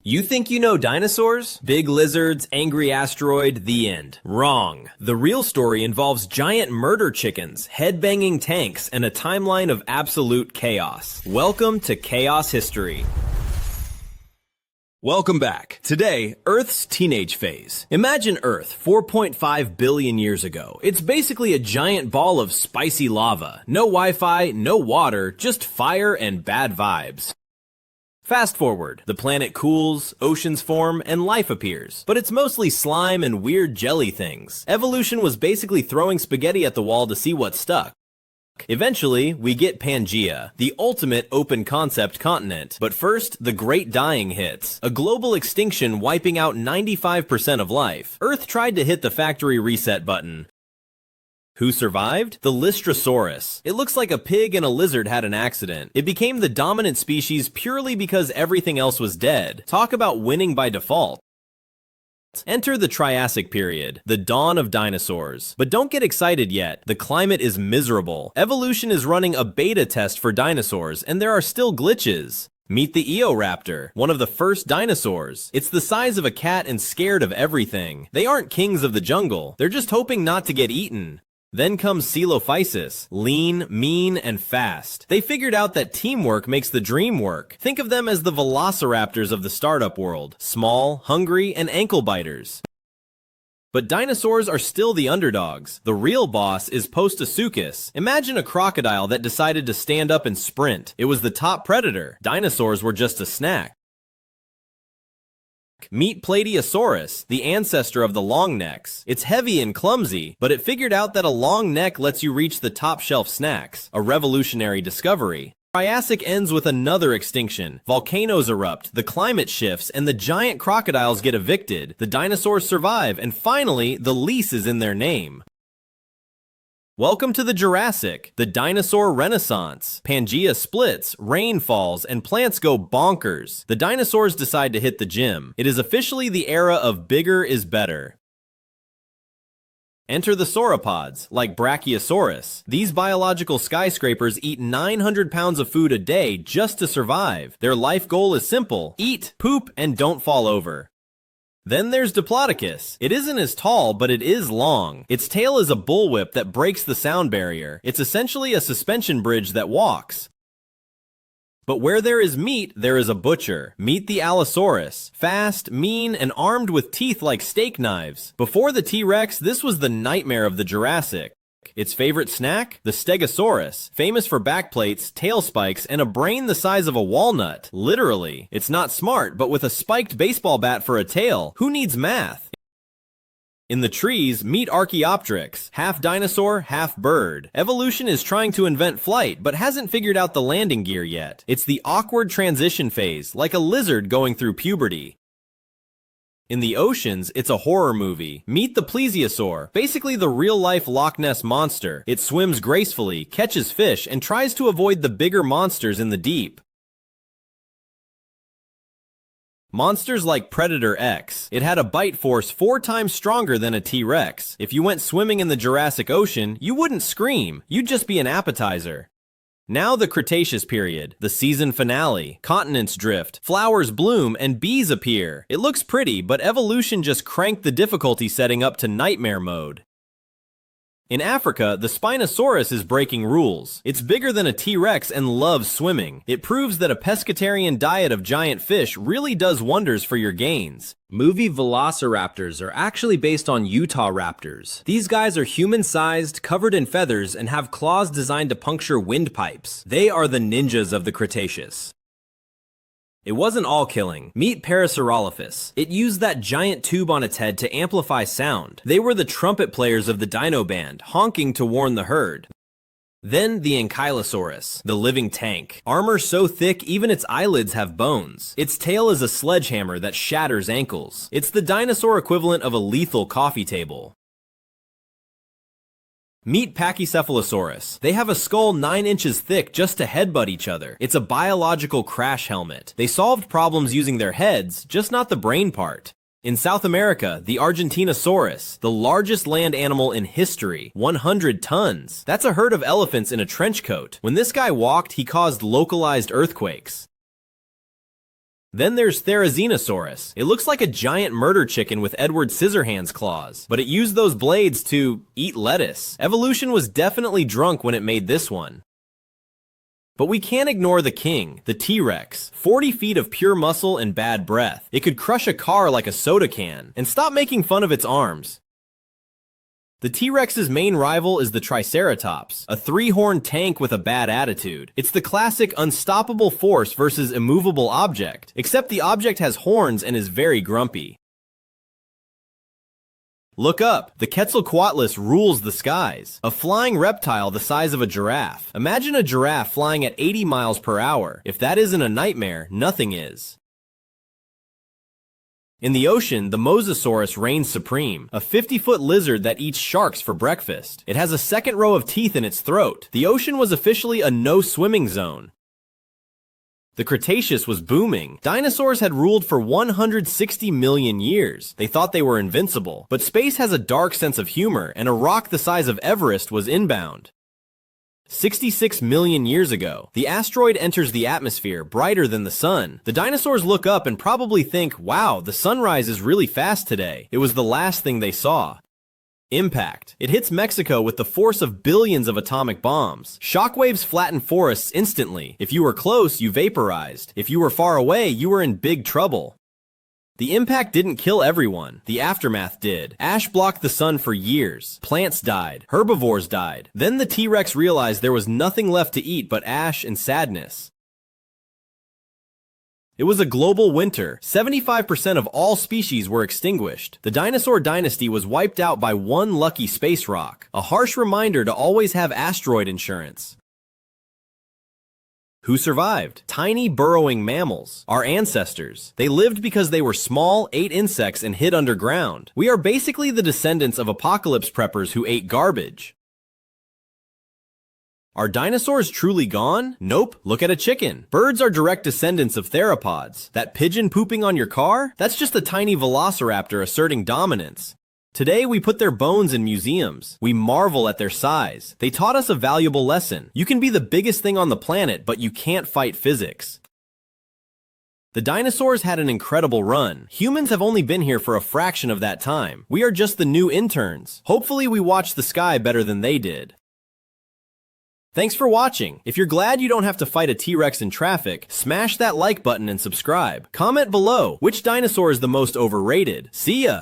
You think you know dinosaurs? Big lizards, angry asteroid, the end. Wrong. The real story involves giant murder chickens, head-banging tanks, and a timeline of absolute chaos. Welcome to Chaos History. Welcome back. Today, Earth's teenage phase. Imagine Earth 4.5 billion years ago. It's basically a giant ball of spicy lava. No Wi-Fi, no water, just fire and bad vibes. Fast forward, the planet cools, oceans form, and life appears. But it's mostly slime and weird jelly things. Evolution was basically throwing spaghetti at the wall to see what stuck. Eventually, we get Pangaea, the ultimate open concept continent. But first, the Great Dying hits. A global extinction wiping out 95% of life. Earth tried to hit the factory reset button. Who survived? The Lystrosaurus. It looks like a pig and a lizard had an accident. It became the dominant species purely because everything else was dead. Talk about winning by default. Enter the Triassic period, the dawn of dinosaurs. But don't get excited yet. The climate is miserable. Evolution is running a beta test for dinosaurs, and there are still glitches. Meet the Eoraptor, one of the first dinosaurs. It's the size of a cat and scared of everything. They aren't kings of the jungle. They're just hoping not to get eaten. Then comes Coelophysis, lean, mean, and fast. They figured out that teamwork makes the dream work. Think of them as the Velociraptors of the startup world. Small, hungry, and ankle biters. But dinosaurs are still the underdogs. The real boss is Postosuchus. Imagine a crocodile that decided to stand up and sprint. It was the top predator. Dinosaurs were just a snack. Meet Plateosaurus, the ancestor of the long necks. It's heavy and clumsy, but it figured out that a long neck lets you reach the top shelf snacks. A revolutionary discovery. Triassic ends with another extinction. Volcanoes erupt, the climate shifts, and the giant crocodiles get evicted. The dinosaurs survive, and finally, the lease is in their name. Welcome to the Jurassic, the dinosaur renaissance. Pangaea splits, rain falls, and plants go bonkers. The dinosaurs decide to hit the gym. It is officially the era of bigger is better. Enter the sauropods, like Brachiosaurus. These biological skyscrapers eat 900 pounds of food a day just to survive. Their life goal is simple: eat, poop, and don't fall over. Then there's Diplodocus. It isn't as tall, but it is long. Its tail is a bullwhip that breaks the sound barrier. It's essentially a suspension bridge that walks. But where there is meat, there is a butcher. Meet the Allosaurus. Fast, mean, and armed with teeth like steak knives. Before the T-Rex, this was the nightmare of the Jurassic. Its favorite snack? The Stegosaurus, famous for backplates, tail spikes, and a brain the size of a walnut. Literally. It's not smart, but with a spiked baseball bat for a tail, who needs math? In the trees, meet Archaeopteryx, half dinosaur, half bird. Evolution is trying to invent flight, but hasn't figured out the landing gear yet. It's the awkward transition phase, like a lizard going through puberty. In the oceans, it's a horror movie. Meet the Plesiosaur, basically the real-life Loch Ness monster. It swims gracefully, catches fish, and tries to avoid the bigger monsters in the deep. Monsters like Predator X. It had a bite force 4 times stronger than a T-Rex. If you went swimming in the Jurassic Ocean, you wouldn't scream. You'd just be an appetizer. Now the Cretaceous period, the season finale. Continents drift, flowers bloom, and bees appear. It looks pretty, but evolution just cranked the difficulty setting up to nightmare mode. In Africa, the Spinosaurus is breaking rules. It's bigger than a T-Rex and loves swimming. It proves that a pescatarian diet of giant fish really does wonders for your gains. Movie Velociraptors are actually based on Utah raptors. These guys are human-sized, covered in feathers, and have claws designed to puncture windpipes. They are the ninjas of the Cretaceous. It wasn't all killing. Meet Parasaurolophus. It used that giant tube on its head to amplify sound. They were the trumpet players of the dino band, honking to warn the herd. Then the Ankylosaurus, the living tank. Armor so thick even its eyelids have bones. Its tail is a sledgehammer that shatters ankles. It's the dinosaur equivalent of a lethal coffee table. Meet Pachycephalosaurus. They have a skull 9 inches thick just to headbutt each other. It's a biological crash helmet. They solved problems using their heads, just not the brain part. In South America, the Argentinosaurus, the largest land animal in history, 100 tons. That's a herd of elephants in a trench coat. When this guy walked, he caused localized earthquakes. Then there's Therizinosaurus. It looks like a giant murder chicken with Edward Scissorhands claws, but it used those blades to eat lettuce. Evolution was definitely drunk when it made this one. But we can't ignore the king, the T-Rex. 40 feet of pure muscle and bad breath. It could crush a car like a soda can. And stop making fun of its arms. The T-Rex's main rival is the Triceratops, a three-horned tank with a bad attitude. It's the classic unstoppable force versus immovable object, except the object has horns and is very grumpy. Look up, the Quetzalcoatlus rules the skies, a flying reptile the size of a giraffe. Imagine a giraffe flying at 80 miles per hour. If that isn't a nightmare, nothing is. In the ocean, the Mosasaurus reigns supreme, a 50-foot lizard that eats sharks for breakfast. It has a second row of teeth in its throat. The ocean was officially a no-swimming zone. The Cretaceous was booming. Dinosaurs had ruled for 160 million years. They thought they were invincible. But space has a dark sense of humor, and a rock the size of Everest was inbound. 66 million years ago, the asteroid enters the atmosphere, brighter than the sun. The dinosaurs look up and probably think, wow, the sunrise is really fast today. It was the last thing they saw. Impact. It hits Mexico with the force of billions of atomic bombs. Shockwaves flatten forests instantly. If you were close, you vaporized. If you were far away, you were in big trouble. The impact didn't kill everyone. The aftermath did. Ash blocked the sun for years. Plants died. Herbivores died. Then the T-Rex realized there was nothing left to eat but ash and sadness. It was a global winter. 75% of all species were extinguished. The dinosaur dynasty was wiped out by one lucky space rock. A harsh reminder to always have asteroid insurance. Who survived? Tiny burrowing mammals. Our ancestors. They lived because they were small, ate insects, and hid underground. We are basically the descendants of apocalypse preppers who ate garbage. Are dinosaurs truly gone? Nope, look at a chicken. Birds are direct descendants of theropods. That pigeon pooping on your car? That's just a tiny velociraptor asserting dominance. Today, we put their bones in museums. We marvel at their size. They taught us a valuable lesson. You can be the biggest thing on the planet, but you can't fight physics. The dinosaurs had an incredible run. Humans have only been here for a fraction of that time. We are just the new interns. Hopefully, we watch the sky better than they did. Thanks for watching. If you're glad you don't have to fight a T-Rex in traffic, smash that like button and subscribe. Comment below, which dinosaur is the most overrated? See ya!